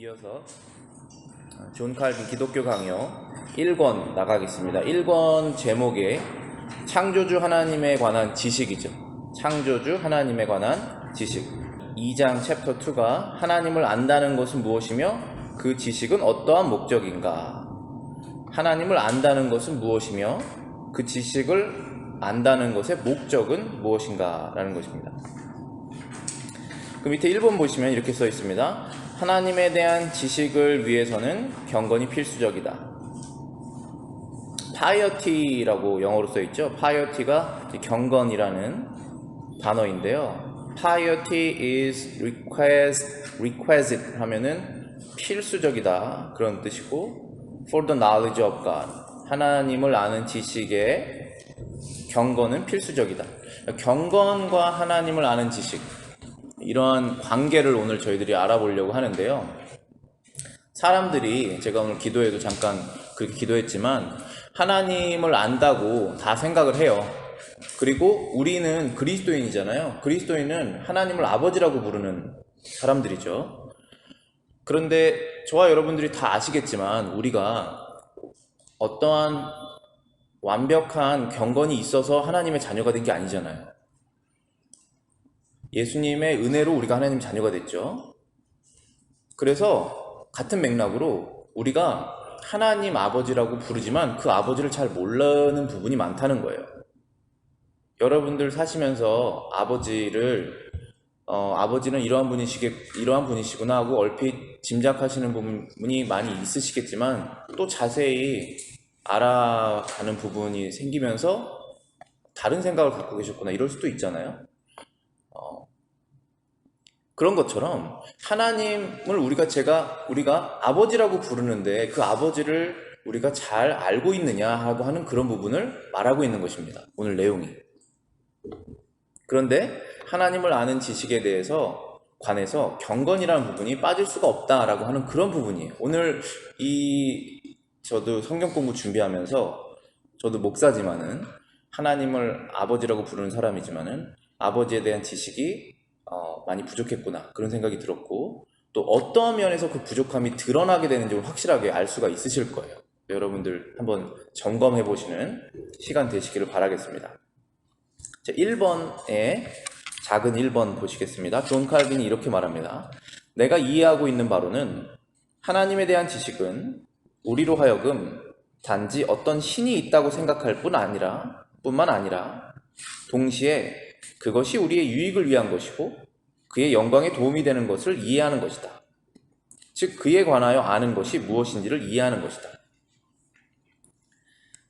이어서 존 칼빈 기독교 강요 1권 나가겠습니다. 1권 제목에 창조주 하나님에 관한 지식이죠. 창조주 하나님에 관한 지식. 2장 챕터 2가 하나님을 안다는 것은 무엇이며 그 지식은 어떠한 목적인가. 하나님을 안다는 것은 무엇이며 그 지식을 안다는 것의 목적은 무엇인가 라는 것입니다. 그 밑에 1번 보시면 이렇게 써 있습니다. 하나님에 대한 지식을 위해서는 경건이 필수적이다. piety라고 영어로 써 있죠. piety가 경건이라는 단어인데요. piety is requisite 하면은 필수적이다 그런 뜻이고, for the knowledge of God 하나님을 아는 지식에 경건은 필수적이다. 경건과 하나님을 아는 지식, 이러한 관계를 오늘 저희들이 알아보려고 하는데요. 사람들이, 제가 오늘 기도에도 잠깐 그렇게 기도했지만, 하나님을 안다고 다 생각을 해요. 그리고 우리는 그리스도인이잖아요. 그리스도인은 하나님을 아버지라고 부르는 사람들이죠. 그런데 저와 여러분들이 다 아시겠지만 우리가 어떠한 완벽한 경건이 있어서 하나님의 자녀가 된 게 아니잖아요. 예수님의 은혜로 우리가 하나님 자녀가 됐죠. 그래서 같은 맥락으로 우리가 하나님 아버지라고 부르지만 그 아버지를 잘 모르는 부분이 많다는 거예요. 여러분들 사시면서 아버지는 이러한 분이시구나 하고 얼핏 짐작하시는 부분이 많이 있으시겠지만, 또 자세히 알아가는 부분이 생기면서 다른 생각을 갖고 계셨구나 이럴 수도 있잖아요. 그런 것처럼 하나님을 우리가 아버지라고 부르는데 그 아버지를 우리가 잘 알고 있느냐 하고 하는 그런 부분을 말하고 있는 것입니다. 오늘 내용이. 그런데 하나님을 아는 지식에 관해서 경건이라는 부분이 빠질 수가 없다라고 하는 그런 부분이에요. 오늘 저도 성경 공부 준비하면서, 저도 목사지만은 하나님을 아버지라고 부르는 사람이지만은 아버지에 대한 지식이 많이 부족했구나 그런 생각이 들었고, 또 어떠한 면에서 그 부족함이 드러나게 되는지 확실하게 알 수가 있으실 거예요. 여러분들 한번 점검해 보시는 시간 되시기를 바라겠습니다. 자, 1번에 작은 1번 보시겠습니다. 존 칼빈이 이렇게 말합니다. 내가 이해하고 있는 바로는 하나님에 대한 지식은 우리로 하여금 단지 어떤 신이 있다고 생각할 뿐만 아니라 동시에 그것이 우리의 유익을 위한 것이고 그의 영광에 도움이 되는 것을 이해하는 것이다. 즉 그에 관하여 아는 것이 무엇인지를 이해하는 것이다.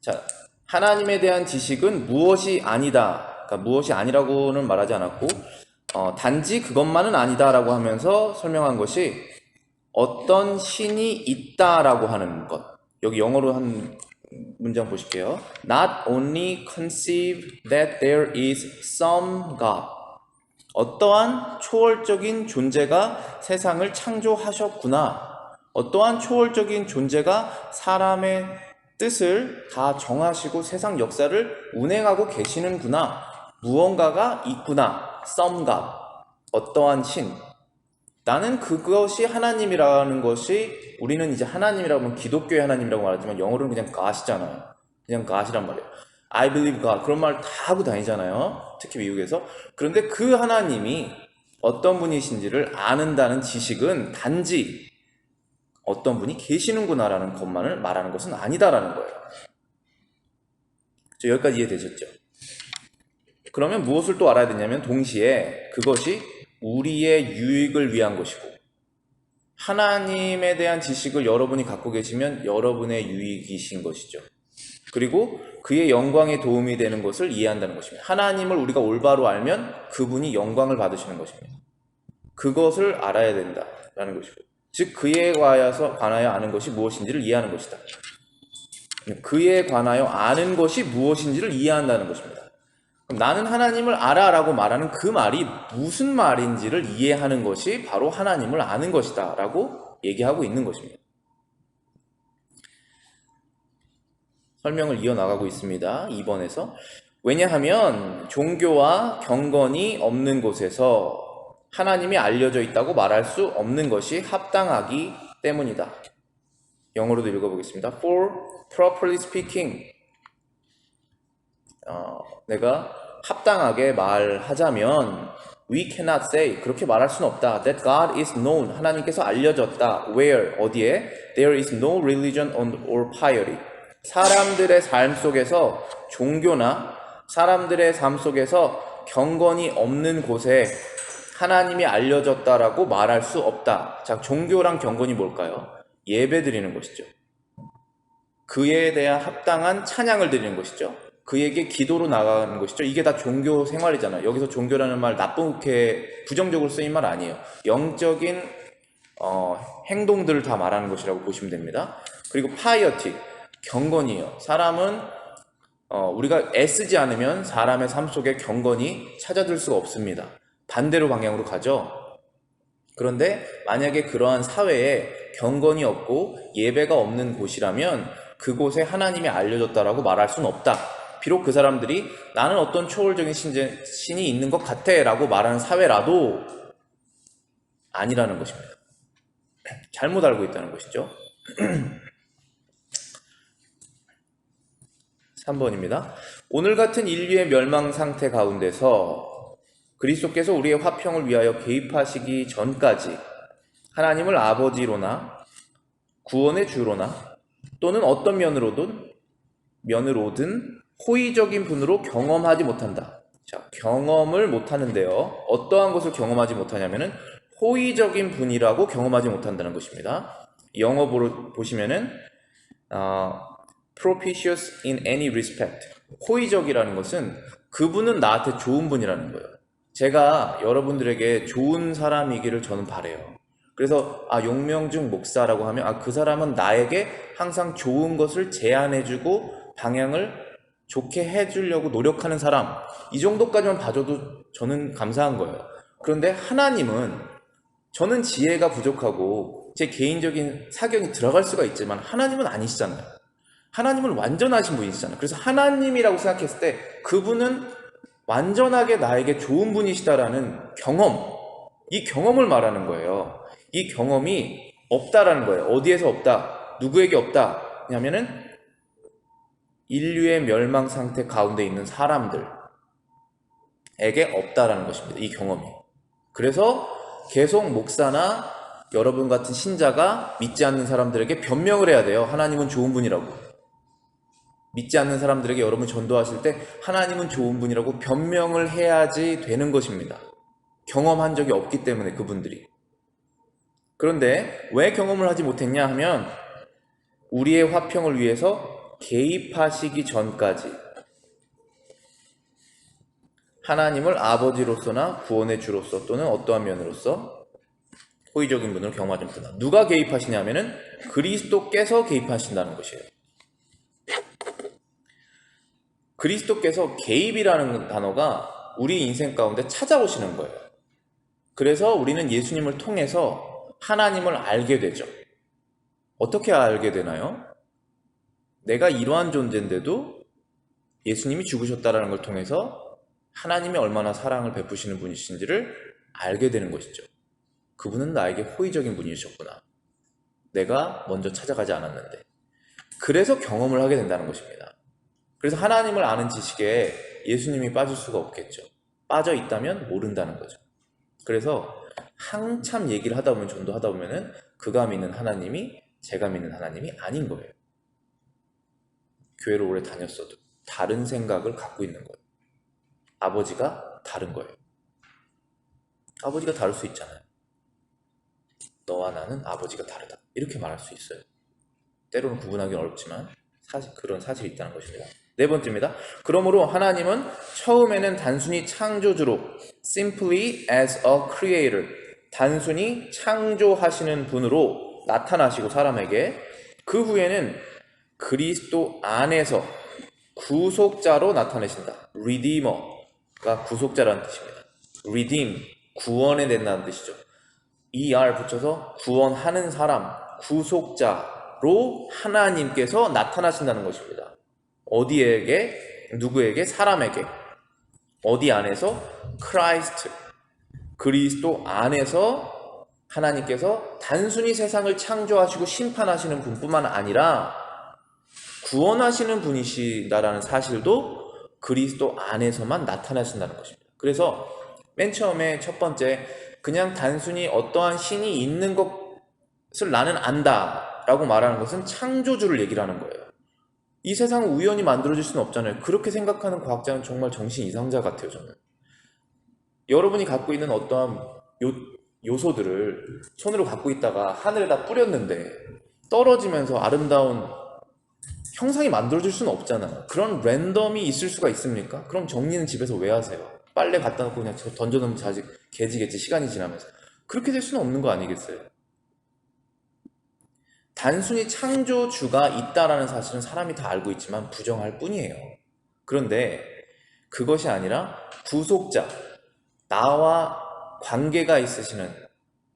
자, 하나님에 대한 지식은 무엇이 아니다. 그러니까 무엇이 아니라고는 말하지 않았고, 단지 그것만은 아니다라고 하면서 설명한 것이 어떤 신이 있다라고 하는 것. 여기 영어로 한 문장 보실게요. Not only conceive that there is some God. 어떠한 초월적인 존재가 세상을 창조하셨구나. 어떠한 초월적인 존재가 사람의 뜻을 다 정하시고 세상 역사를 운행하고 계시는구나. 무언가가 있구나. Some God. 어떠한 신. 나는 그것이 하나님이라는 것이, 우리는 이제 하나님이라고 하면 기독교의 하나님이라고 말하지만 영어로는 그냥 God이잖아요. 그냥 God이란 말이에요. I believe God. 그런 말 다 하고 다니잖아요. 특히 미국에서. 그런데 그 하나님이 어떤 분이신지를 아는다는 지식은 단지 어떤 분이 계시는구나라는 것만을 말하는 것은 아니다라는 거예요. 여기까지 이해되셨죠? 그러면 무엇을 또 알아야 되냐면, 동시에 그것이 우리의 유익을 위한 것이고, 하나님에 대한 지식을 여러분이 갖고 계시면 여러분의 유익이신 것이죠. 그리고 그의 영광에 도움이 되는 것을 이해한다는 것입니다. 하나님을 우리가 올바로 알면 그분이 영광을 받으시는 것입니다. 그것을 알아야 된다라는 것이고, 즉 그에 관하여 아는 것이 무엇인지를 이해하는 것이다. 그에 관하여 아는 것이 무엇인지를 이해한다는 것입니다. 나는 하나님을 알아라고 말하는 그 말이 무슨 말인지를 이해하는 것이 바로 하나님을 아는 것이다 라고 얘기하고 있는 것입니다. 설명을 이어나가고 있습니다. 2번에서. 왜냐하면 종교와 경건이 없는 곳에서 하나님이 알려져 있다고 말할 수 없는 것이 합당하기 때문이다. 영어로도 읽어보겠습니다. For properly speaking, 내가 합당하게 말하자면 we cannot say, 그렇게 말할 수는 없다. That God is known, 하나님께서 알려졌다. Where, 어디에? There is no religion or piety. 사람들의 삶 속에서 종교나 사람들의 삶 속에서 경건이 없는 곳에 하나님이 알려졌다라고 말할 수 없다. 자, 종교랑 경건이 뭘까요? 예배 드리는 것이죠. 그에 대한 합당한 찬양을 드리는 것이죠. 그에게 기도로 나가는 것이죠. 이게 다 종교 생활이잖아요. 여기서 종교라는 말 나쁘게 부정적으로 쓰인 말 아니에요. 영적인 행동들을 다 말하는 것이라고 보시면 됩니다. 그리고 파이어티, 경건이에요. 사람은 우리가 애쓰지 않으면 사람의 삶 속에 경건이 찾아들 수가 없습니다. 반대로 방향으로 가죠. 그런데 만약에 그러한 사회에 경건이 없고 예배가 없는 곳이라면 그곳에 하나님이 알려졌다라고 말할 수는 없다. 비록 그 사람들이 나는 어떤 초월적인 신이 있는 것 같아 라고 말하는 사회라도 아니라는 것입니다. 잘못 알고 있다는 것이죠. 3번입니다. 오늘 같은 인류의 멸망 상태 가운데서 그리스도께서 우리의 화평을 위하여 개입하시기 전까지 하나님을 아버지로나 구원의 주로나 또는 어떤 면으로든 호의적인 분으로 경험하지 못한다. 자, 경험을 못하는데요. 어떠한 것을 경험하지 못하냐면은 호의적인 분이라고 경험하지 못한다는 것입니다. 영어 보시면은 propitious in any respect. 호의적이라는 것은 그분은 나한테 좋은 분이라는 거예요. 제가 여러분들에게 좋은 사람이기를 저는 바라요. 그래서 용명중 목사라고 하면 그 사람은 나에게 항상 좋은 것을 제안해주고 방향을 좋게 해주려고 노력하는 사람, 이 정도까지만 봐줘도 저는 감사한 거예요. 그런데 하나님은, 저는 지혜가 부족하고 제 개인적인 사견이 들어갈 수가 있지만 하나님은 아니시잖아요. 하나님은 완전하신 분이시잖아요. 그래서 하나님이라고 생각했을 때 그분은 완전하게 나에게 좋은 분이시다라는 경험, 이 경험을 말하는 거예요. 이 경험이 없다라는 거예요. 어디에서 없다? 누구에게 없다? 왜냐하면은 인류의 멸망 상태 가운데 있는 사람들에게 없다라는 것입니다. 이 경험이. 그래서 계속 목사나 여러분 같은 신자가 믿지 않는 사람들에게 변명을 해야 돼요. 하나님은 좋은 분이라고. 믿지 않는 사람들에게 여러분 전도하실 때 하나님은 좋은 분이라고 변명을 해야지 되는 것입니다. 경험한 적이 없기 때문에 그분들이. 그런데 왜 경험을 하지 못했냐 하면 우리의 화평을 위해서 개입하시기 전까지 하나님을 아버지로서나 구원의 주로서 또는 어떠한 면으로서 호의적인 분으로 경험하지 못한다. 누가 개입하시냐면은 그리스도께서 개입하신다는 것이에요. 그리스도께서 개입이라는 단어가 우리 인생 가운데 찾아오시는 거예요. 그래서 우리는 예수님을 통해서 하나님을 알게 되죠. 어떻게 알게 되나요? 내가 이러한 존재인데도 예수님이 죽으셨다는 걸 통해서 하나님이 얼마나 사랑을 베푸시는 분이신지를 알게 되는 것이죠. 그분은 나에게 호의적인 분이셨구나. 내가 먼저 찾아가지 않았는데. 그래서 경험을 하게 된다는 것입니다. 그래서 하나님을 아는 지식에 예수님이 빠질 수가 없겠죠. 빠져 있다면 모른다는 거죠. 그래서 한참 얘기를 하다 보면, 전도하다 보면은 그가 믿는 하나님이 제가 믿는 하나님이 아닌 거예요. 교회를 오래 다녔어도 다른 생각을 갖고 있는 거예요. 아버지가 다른 거예요. 아버지가 다를 수 있잖아요. 너와 나는 아버지가 다르다. 이렇게 말할 수 있어요. 때로는 구분하기 어렵지만 그런 사실이 있다는 것입니다. 네 번째입니다. 그러므로 하나님은 처음에는 단순히 창조주로 simply as a creator, 단순히 창조하시는 분으로 나타나시고 사람에게, 그 후에는 그리스도 안에서 구속자로 나타내신다. redeemer가 구속자라는 뜻입니다. redeem, 구원해낸다는 뜻이죠. er 붙여서 구원하는 사람, 구속자로 하나님께서 나타나신다는 것입니다. 어디에게? 누구에게? 사람에게. 어디 안에서? 크라이스트, 그리스도 안에서 하나님께서 단순히 세상을 창조하시고 심판하시는 분뿐만 아니라 구원하시는 분이시다라는 사실도 그리스도 안에서만 나타나신다는 것입니다. 그래서 맨 처음에 첫 번째, 그냥 단순히 어떠한 신이 있는 것을 나는 안다 라고 말하는 것은 창조주를 얘기를 하는 거예요. 이 세상을 우연히 만들어질 수는 없잖아요. 그렇게 생각하는 과학자는 정말 정신 이상자 같아요. 저는 여러분이 갖고 있는 어떠한 요소들을 손으로 갖고 있다가 하늘에다 뿌렸는데 떨어지면서 아름다운 형상이 만들어질 수는 없잖아요. 그런 랜덤이 있을 수가 있습니까? 그럼 정리는 집에서 왜 하세요? 빨래 갖다 놓고 그냥 던져놓으면 자직 개지겠지, 시간이 지나면서. 그렇게 될 수는 없는 거 아니겠어요? 단순히 창조주가 있다라는 사실은 사람이 다 알고 있지만 부정할 뿐이에요. 그런데 그것이 아니라 구속자, 나와 관계가 있으시는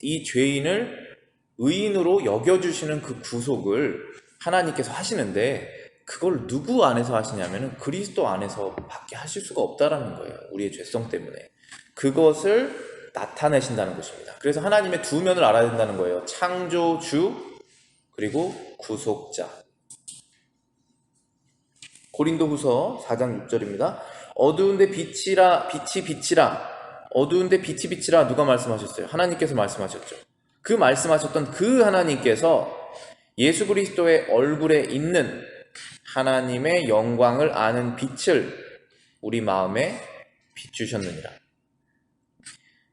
이 죄인을 의인으로 여겨주시는 그 구속을 하나님께서 하시는데, 그걸 누구 안에서 하시냐면 그리스도 안에서 밖에 하실 수가 없다라는 거예요. 우리의 죄성 때문에. 그것을 나타내신다는 것입니다. 그래서 하나님의 두 면을 알아야 된다는 거예요. 창조주 그리고 구속자. 고린도후서 4장 6절입니다. 어두운데 빛이 빛이라. 어두운데 빛이 빛이라 누가 말씀하셨어요? 하나님께서 말씀하셨죠. 그 말씀하셨던 그 하나님께서 예수 그리스도의 얼굴에 있는 하나님의 영광을 아는 빛을 우리 마음에 비추셨느니라.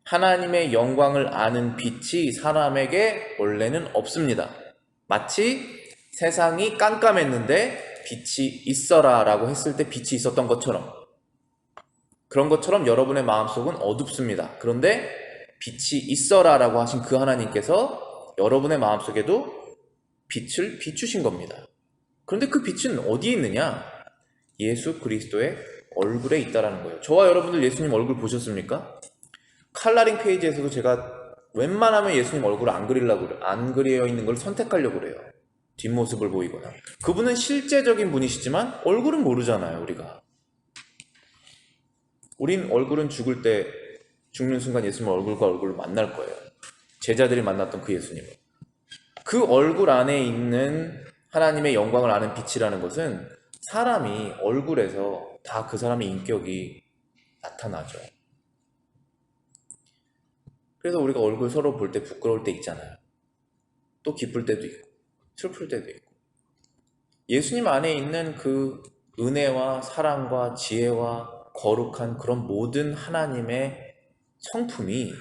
하나님의 영광을 아는 빛이 사람에게 원래는 없습니다. 마치 세상이 깜깜했는데 빛이 있어라 라고 했을 때 빛이 있었던 것처럼, 그런 것처럼 여러분의 마음속은 어둡습니다. 그런데 빛이 있어라 라고 하신 그 하나님께서 여러분의 마음속에도 빛을 비추신 겁니다. 그런데 그 빛은 어디에 있느냐? 예수 그리스도의 얼굴에 있다라는 거예요. 저와 여러분들 예수님 얼굴 보셨습니까? 칼라링 페이지에서도 제가 웬만하면 예수님 얼굴을 안 그려 있는 걸 선택하려고 그래요. 뒷모습을 보이거나. 그분은 실제적인 분이시지만 얼굴은 모르잖아요, 우리가. 우린 얼굴은 죽는 순간 예수님 얼굴과 얼굴을 만날 거예요. 제자들이 만났던 그 예수님을. 그 얼굴 안에 있는 하나님의 영광을 아는 빛이라는 것은 사람이 얼굴에서 다 그 사람의 인격이 나타나죠. 그래서 우리가 얼굴 서로 볼 때 부끄러울 때 있잖아요. 또 기쁠 때도 있고 슬플 때도 있고. 예수님 안에 있는 그 은혜와 사랑과 지혜와 거룩한 그런 모든 하나님의 성품이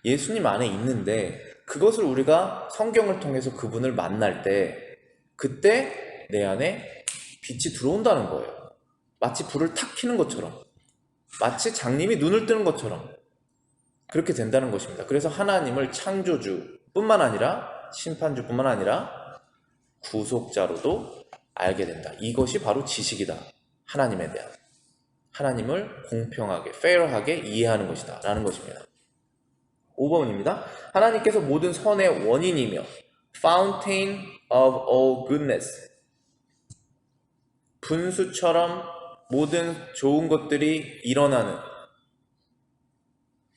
예수님 안에 있는데, 그것을 우리가 성경을 통해서 그분을 만날 때 그때 내 안에 빛이 들어온다는 거예요. 마치 불을 탁 켜는 것처럼, 마치 장님이 눈을 뜨는 것처럼 그렇게 된다는 것입니다. 그래서 하나님을 창조주뿐만 아니라 심판주뿐만 아니라 구속자로도 알게 된다. 이것이 바로 지식이다. 하나님에 대한, 하나님을 공평하게, fair하게 이해하는 것이다 라는 것입니다. 5번입니다. 하나님께서 모든 선의 원인이며 fountain of all goodness, 분수처럼 모든 좋은 것들이 일어나는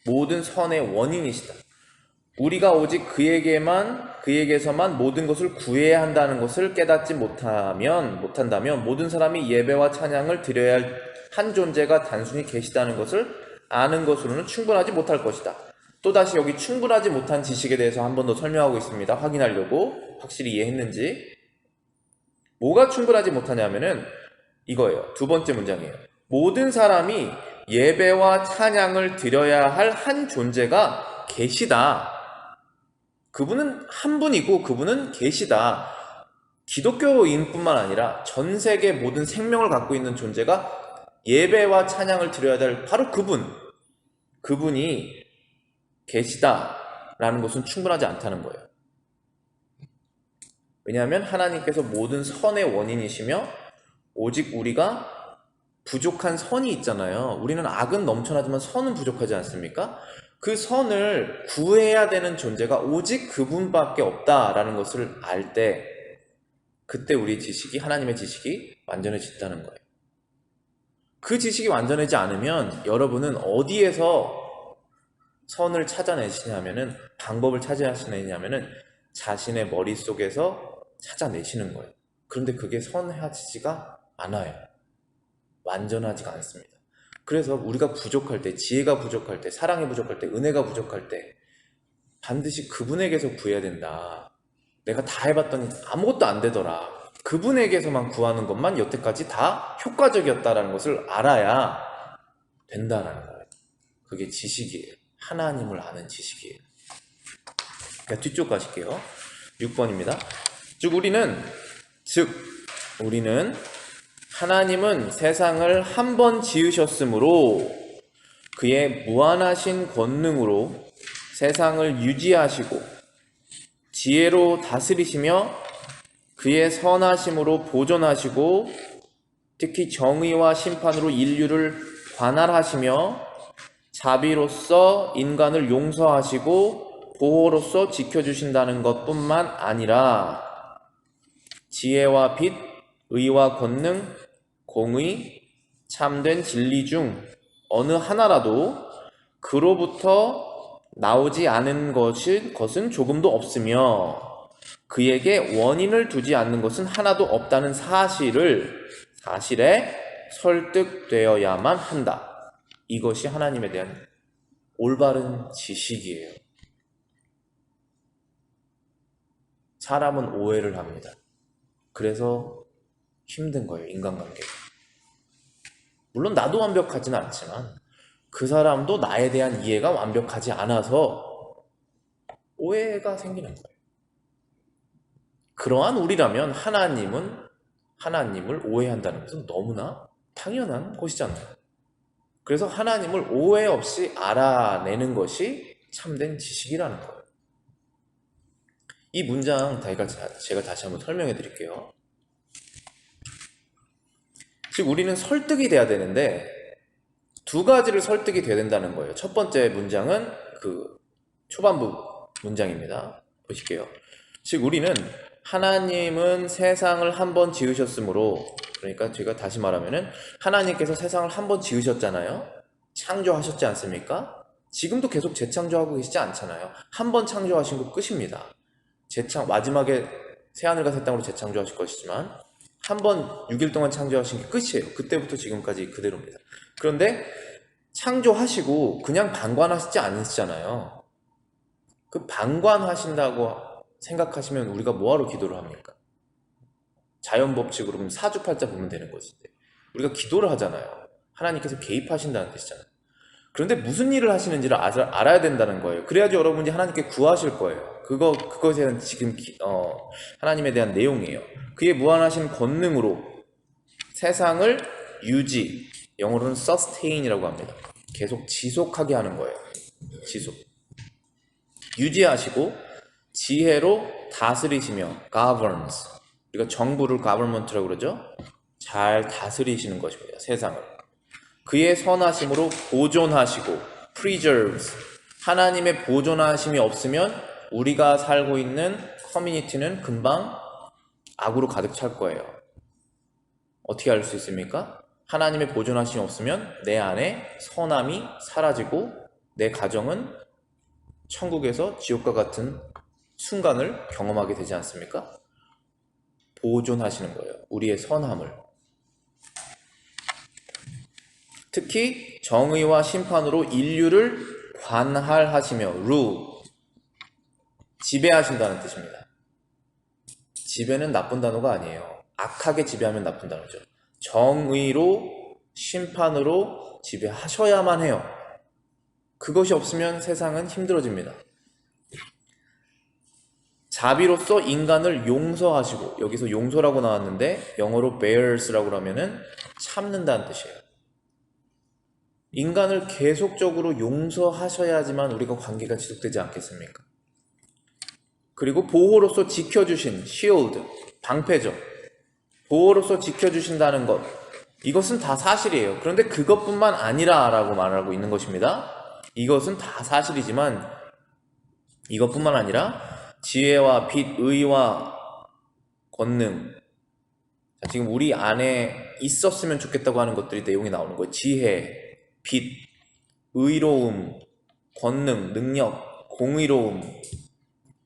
모든 선의 원인이시다. 우리가 오직 그에게서만 모든 것을 구해야 한다는 것을 깨닫지 못한다면 모든 사람이 예배와 찬양을 드려야 할 한 존재가 단순히 계시다는 것을 아는 것으로는 충분하지 못할 것이다. 또다시 여기 충분하지 못한 지식에 대해서 한 번 더 설명하고 있습니다. 확인하려고 확실히 이해했는지. 뭐가 충분하지 못하냐면은 이거예요. 두 번째 문장이에요. 모든 사람이 예배와 찬양을 드려야 할 한 존재가 계시다. 그분은 한 분이고 그분은 계시다. 기독교인뿐만 아니라 전 세계 모든 생명을 갖고 있는 존재가 예배와 찬양을 드려야 될 바로 그분이 계시다라는 것은 충분하지 않다는 거예요. 왜냐하면 하나님께서 모든 선의 원인이시며 오직 우리가 부족한 선이 있잖아요. 우리는 악은 넘쳐나지만 선은 부족하지 않습니까? 그 선을 구해야 되는 존재가 오직 그분밖에 없다라는 것을 알 때, 그때 우리 지식이, 하나님의 지식이 완전해진다는 거예요. 그 지식이 완전하지 않으면 여러분은 어디에서 선을 찾아내시냐면은, 방법을 찾아내시냐면은 자신의 머릿속에서 찾아내시는 거예요. 그런데 그게 선하지가 않아요. 완전하지가 않습니다. 그래서 우리가 부족할 때, 지혜가 부족할 때, 사랑이 부족할 때, 은혜가 부족할 때 반드시 그분에게서 구해야 된다. 내가 다 해봤더니 아무것도 안 되더라. 그분에게서만 구하는 것만 여태까지 다 효과적이었다라는 것을 알아야 된다라는 거예요. 그게 지식이에요. 하나님을 아는 지식이에요. 그러니까 뒤쪽 가실게요. 6번입니다. 즉 우리는 하나님은 세상을 한 번 지으셨으므로 그의 무한하신 권능으로 세상을 유지하시고 지혜로 다스리시며 그의 선하심으로 보존하시고 특히 정의와 심판으로 인류를 관할하시며 자비로서 인간을 용서하시고 보호로서 지켜주신다는 것뿐만 아니라 지혜와 빛, 의와 권능, 공의, 참된 진리 중 어느 하나라도 그로부터 나오지 않은 것은 조금도 없으며 그에게 원인을 두지 않는 것은 하나도 없다는 사실에 설득되어야만 한다. 이것이 하나님에 대한 올바른 지식이에요. 사람은 오해를 합니다. 그래서 힘든 거예요, 인간관계가. 물론 나도 완벽하지는 않지만 그 사람도 나에 대한 이해가 완벽하지 않아서 오해가 생기는 거예요. 그러한 우리라면 하나님을 오해한다는 것은 너무나 당연한 것이잖아요. 그래서 하나님을 오해 없이 알아내는 것이 참된 지식이라는 거예요. 이 문장 제가 다시 한번 설명해 드릴게요. 즉 우리는 설득이 돼야 되는데 두 가지를 설득이 돼야 된다는 거예요. 첫 번째 문장은 그 초반부 문장입니다. 보실게요. 즉 우리는 하나님은 세상을 한 번 지으셨으므로, 그러니까 제가 다시 말하면은 하나님께서 세상을 한 번 지으셨잖아요. 창조하셨지 않습니까? 지금도 계속 재창조하고 계시지 않잖아요. 한 번 창조하신 거 끝입니다. 마지막에 새하늘과 새 땅으로 재창조하실 것이지만 한 번 6일 동안 창조하신 게 끝이에요. 그때부터 지금까지 그대로입니다. 그런데 창조하시고 그냥 방관하시지 않으시잖아요. 그 방관하신다고 생각하시면 우리가 뭐하러 기도를 합니까? 자연 법칙으로 보면 사주팔자 보면 되는 것인데 우리가 기도를 하잖아요. 하나님께서 개입하신다는 뜻이잖아요. 그런데 무슨 일을 하시는지를 알아야 된다는 거예요. 그래야지 여러분이 하나님께 구하실 거예요. 그것에 대한 지금 하나님에 대한 내용이에요. 그의 무한하신 권능으로 세상을 영어로는 sustain이라고 합니다. 계속 지속하게 하는 거예요. 유지하시고 지혜로 다스리시며 governs, 우리가 정부를 government라고 그러죠. 잘 다스리시는 것입니다. 세상을. 그의 선하심으로 보존하시고 preserves, 하나님의 보존하심이 없으면 우리가 살고 있는 커뮤니티는 금방 악으로 가득 찰 거예요. 어떻게 알 수 있습니까? 하나님의 보존하심이 없으면 내 안에 선함이 사라지고 내 가정은 천국에서 지옥과 같은 순간을 경험하게 되지 않습니까? 보존하시는 거예요. 우리의 선함을. 특히 정의와 심판으로 인류를 관할하시며 rule, 지배하신다는 뜻입니다. 지배는 나쁜 단어가 아니에요. 악하게 지배하면 나쁜 단어죠. 정의로 심판으로 지배하셔야만 해요. 그것이 없으면 세상은 힘들어집니다. 자비로서 인간을 용서하시고, 여기서 용서라고 나왔는데 영어로 bears라고 하면은 참는다는 뜻이에요. 인간을 계속적으로 용서하셔야지만 우리가 관계가 지속되지 않겠습니까? 그리고 보호로서 지켜주신 shield, 방패죠. 보호로서 지켜주신다는 것, 이것은 다 사실이에요. 그런데 그것뿐만 아니라 라고 말하고 있는 것입니다. 이것은 다 사실이지만 이것뿐만 아니라 지혜와 빛, 의와 권능, 지금 우리 안에 있었으면 좋겠다고 하는 것들이 내용이 나오는 거예요. 지혜, 빛, 의로움, 권능, 능력, 공의로움,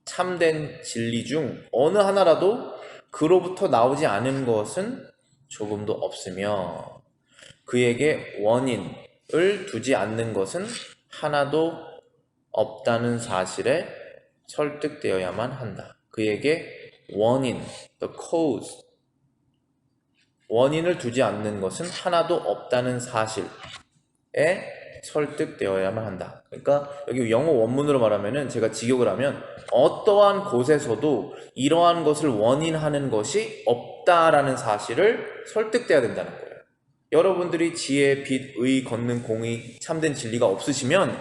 참된 진리 중 어느 하나라도 그로부터 나오지 않은 것은 조금도 없으며 그에게 원인을 두지 않는 것은 하나도 없다는 사실에 설득되어야만 한다. 그에게 원인, the cause, 원인을 두지 않는 것은 하나도 없다는 사실에 설득되어야만 한다. 그러니까 여기 영어 원문으로 말하면은 제가 직역을 하면 어떠한 곳에서도 이러한 것을 원인하는 것이 없다라는 사실을 설득돼야 된다는 거예요. 여러분들이 지혜, 빛, 의, 권능, 공의, 참된 진리가 없으시면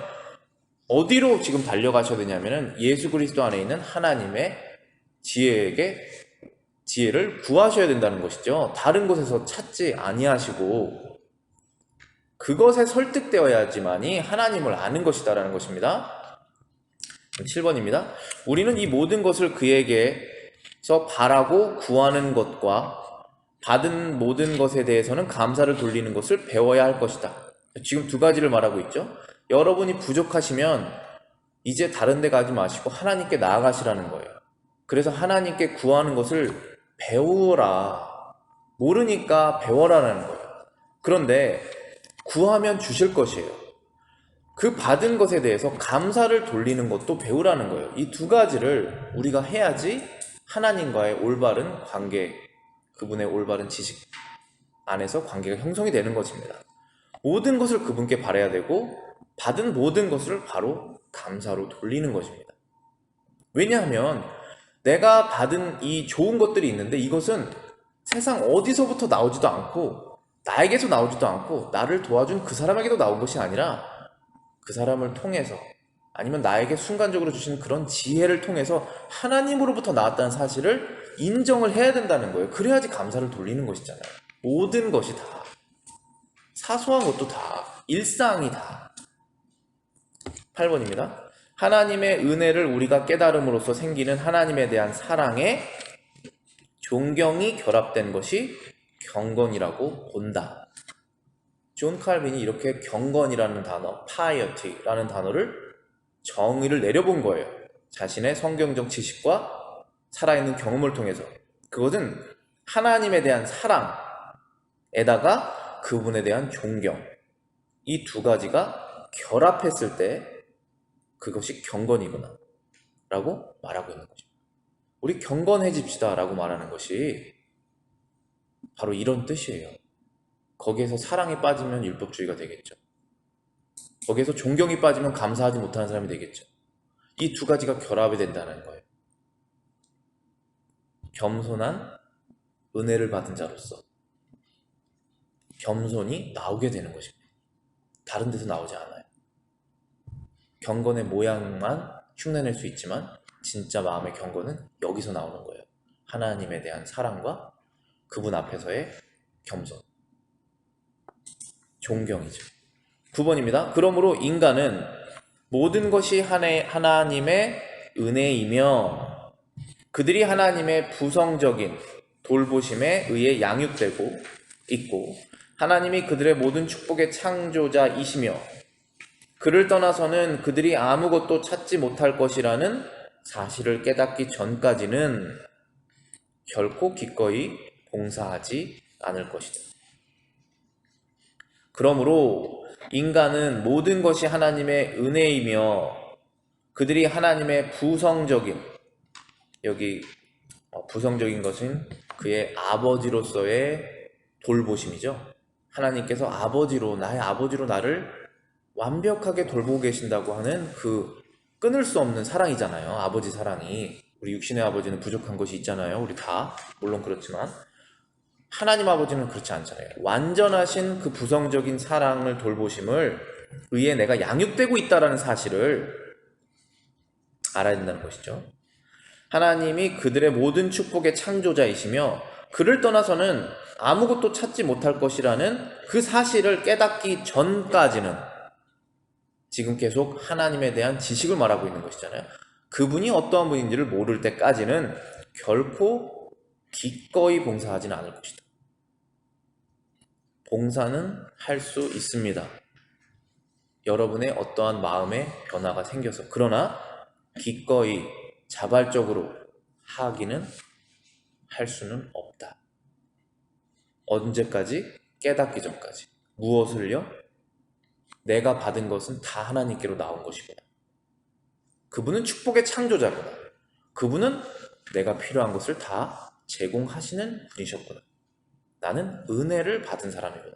어디로 지금 달려가셔야 되냐면은 예수 그리스도 안에 있는 하나님의 지혜를 구하셔야 된다는 것이죠. 다른 곳에서 찾지 아니하시고 그것에 설득되어야지만이 하나님을 아는 것이다라는 것입니다. 7번입니다. 우리는 이 모든 것을 그에게서 바라고 구하는 것과 받은 모든 것에 대해서는 감사를 돌리는 것을 배워야 할 것이다. 지금 두 가지를 말하고 있죠. 여러분이 부족하시면 이제 다른 데 가지 마시고 하나님께 나아가시라는 거예요. 그래서 하나님께 구하는 것을 배우라. 모르니까 배워라는 거예요. 그런데 구하면 주실 것이에요. 그 받은 것에 대해서 감사를 돌리는 것도 배우라는 거예요. 이 두 가지를 우리가 해야지 하나님과의 올바른 관계, 그분의 올바른 지식 안에서 관계가 형성이 되는 것입니다. 모든 것을 그분께 바라야 되고 받은 모든 것을 바로 감사로 돌리는 것입니다. 왜냐하면 내가 받은 이 좋은 것들이 있는데 이것은 세상 어디서부터 나오지도 않고 나에게서 나오지도 않고 나를 도와준 그 사람에게도 나온 것이 아니라 그 사람을 통해서 아니면 나에게 순간적으로 주신 그런 지혜를 통해서 하나님으로부터 나왔다는 사실을 인정을 해야 된다는 거예요. 그래야지 감사를 돌리는 것이잖아요. 모든 것이 다, 사소한 것도 다, 일상이 다. 8번입니다. 하나님의 은혜를 우리가 깨달음으로써 생기는 하나님에 대한 사랑에 존경이 결합된 것이 경건이라고 본다. 존 칼빈이 이렇게 경건이라는 단어, piety라는 단어를 정의를 내려본 거예요. 자신의 성경적 지식과 살아있는 경험을 통해서. 그것은 하나님에 대한 사랑에다가 그분에 대한 존경, 이 두 가지가 결합했을 때 그것이 경건이구나 라고 말하고 있는 거죠. 우리 경건해집시다 라고 말하는 것이 바로 이런 뜻이에요. 거기에서 사랑이 빠지면 율법주의가 되겠죠. 거기에서 존경이 빠지면 감사하지 못하는 사람이 되겠죠. 이 두 가지가 결합이 된다는 거예요. 겸손한 은혜를 받은 자로서 겸손이 나오게 되는 것입니다. 다른 데서 나오지 않아요. 경건의 모양만 흉내낼 수 있지만 진짜 마음의 경건은 여기서 나오는 거예요. 하나님에 대한 사랑과 그분 앞에서의 겸손, 존경이죠. 9번입니다. 그러므로 인간은 모든 것이 하나님의 은혜이며 그들이 하나님의 부성적인 돌보심에 의해 양육되고 있고 하나님이 그들의 모든 축복의 창조자이시며 그를 떠나서는 그들이 아무것도 찾지 못할 것이라는 사실을 깨닫기 전까지는 결코 기꺼이 봉사하지 않을 것이다. 그러므로 인간은 모든 것이 하나님의 은혜이며 그들이 하나님의 부성적인, 여기 부성적인 것은 그의 아버지로서의 돌보심이죠. 하나님께서 아버지로, 나의 아버지로 나를 완벽하게 돌보고 계신다고 하는 그 끊을 수 없는 사랑이잖아요. 아버지 사랑이. 우리 육신의 아버지는 부족한 것이 있잖아요. 우리 다 물론 그렇지만 하나님 아버지는 그렇지 않잖아요. 완전하신 그 부성적인 사랑을 돌보심을 의해 내가 양육되고 있다는 사실을 알아야 된다는 것이죠. 하나님이 그들의 모든 축복의 창조자이시며 그를 떠나서는 아무것도 찾지 못할 것이라는 그 사실을 깨닫기 전까지는 지금 계속 하나님에 대한 지식을 말하고 있는 것이잖아요. 그분이 어떠한 분인지를 모를 때까지는 결코 기꺼이 봉사하지는 않을 것이다. 봉사는 할 수 있습니다. 여러분의 어떠한 마음의 변화가 생겨서. 그러나 기꺼이 자발적으로 하기는 할 수는 없다. 언제까지? 깨닫기 전까지. 무엇을요? 내가 받은 것은 다 하나님께로 나온 것이구나. 그분은 축복의 창조자구나. 그분은 내가 필요한 것을 다 제공하시는 분이셨구나. 나는 은혜를 받은 사람이구나.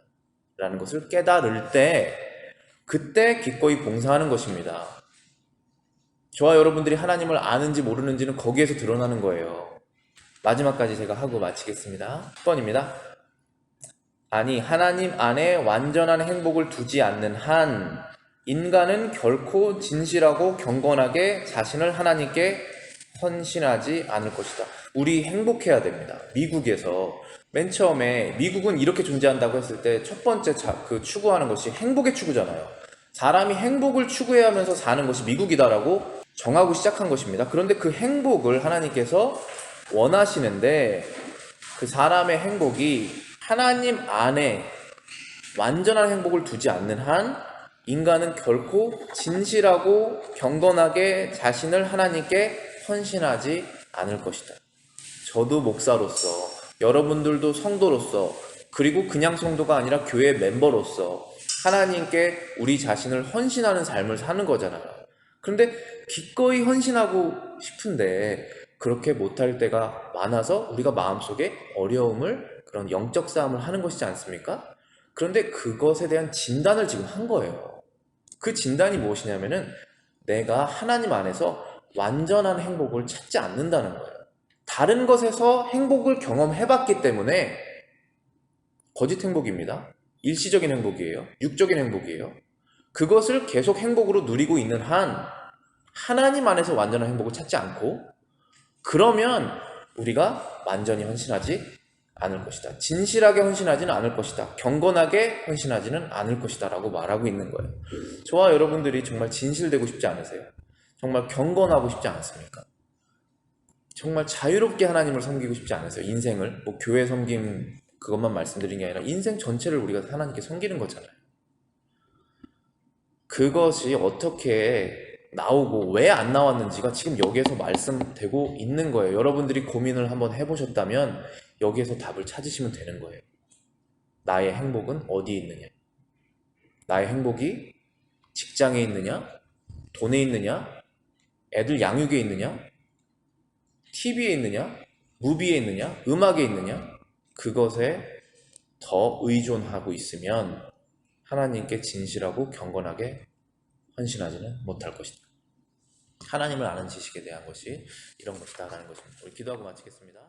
라는 것을 깨달을 때, 그때 기꺼이 봉사하는 것입니다. 저와 여러분들이 하나님을 아는지 모르는지는 거기에서 드러나는 거예요. 마지막까지 제가 하고 마치겠습니다. 10번입니다. 아니, 하나님 안에 완전한 행복을 두지 않는 한 인간은 결코 진실하고 경건하게 자신을 하나님께 헌신하지 않을 것이다. 우리 행복해야 됩니다. 미국에서 맨 처음에 미국은 이렇게 존재한다고 했을 때 첫 번째 추구하는 것이 행복의 추구잖아요. 사람이 행복을 추구해야 하면서 사는 것이 미국이다라고 정하고 시작한 것입니다. 그런데 그 행복을 하나님께서 원하시는데 그 사람의 행복이 하나님 안에 완전한 행복을 두지 않는 한 인간은 결코 진실하고 경건하게 자신을 하나님께 헌신하지 않을 것이다. 저도 목사로서, 여러분들도 성도로서, 그리고 그냥 성도가 아니라 교회 멤버로서 하나님께 우리 자신을 헌신하는 삶을 사는 거잖아요. 그런데 기꺼이 헌신하고 싶은데 그렇게 못할 때가 많아서 우리가 마음속에 어려움을, 그런 영적 싸움을 하는 것이지 않습니까? 그런데 그것에 대한 진단을 지금 한 거예요. 그 진단이 무엇이냐면은 내가 하나님 안에서 완전한 행복을 찾지 않는다는 거예요. 다른 것에서 행복을 경험해봤기 때문에 거짓 행복입니다. 일시적인 행복이에요. 육적인 행복이에요. 그것을 계속 행복으로 누리고 있는 한 하나님 안에서 완전한 행복을 찾지 않고, 그러면 우리가 완전히 헌신하지 않을 것이다. 진실하게 헌신하지는 않을 것이다. 경건하게 헌신하지는 않을 것이다 라고 말하고 있는 거예요. 저와 여러분들이 정말 진실되고 싶지 않으세요? 정말 경건하고 싶지 않습니까? 정말 자유롭게 하나님을 섬기고 싶지 않으세요? 인생을, 뭐 교회 섬김 그것만 말씀드린 게 아니라 인생 전체를 우리가 하나님께 섬기는 거잖아요. 그것이 어떻게 나오고 왜 안 나왔는지가 지금 여기에서 말씀되고 있는 거예요. 여러분들이 고민을 한번 해보셨다면 여기에서 답을 찾으시면 되는 거예요. 나의 행복은 어디에 있느냐? 나의 행복이 직장에 있느냐? 돈에 있느냐? 애들 양육에 있느냐? TV에 있느냐? 무비에 있느냐? 음악에 있느냐? 그것에 더 의존하고 있으면 하나님께 진실하고 경건하게 헌신하지는 못할 것이다. 하나님을 아는 지식에 대한 것이 이런 것이다 라는 것입니다. 우리 기도하고 마치겠습니다.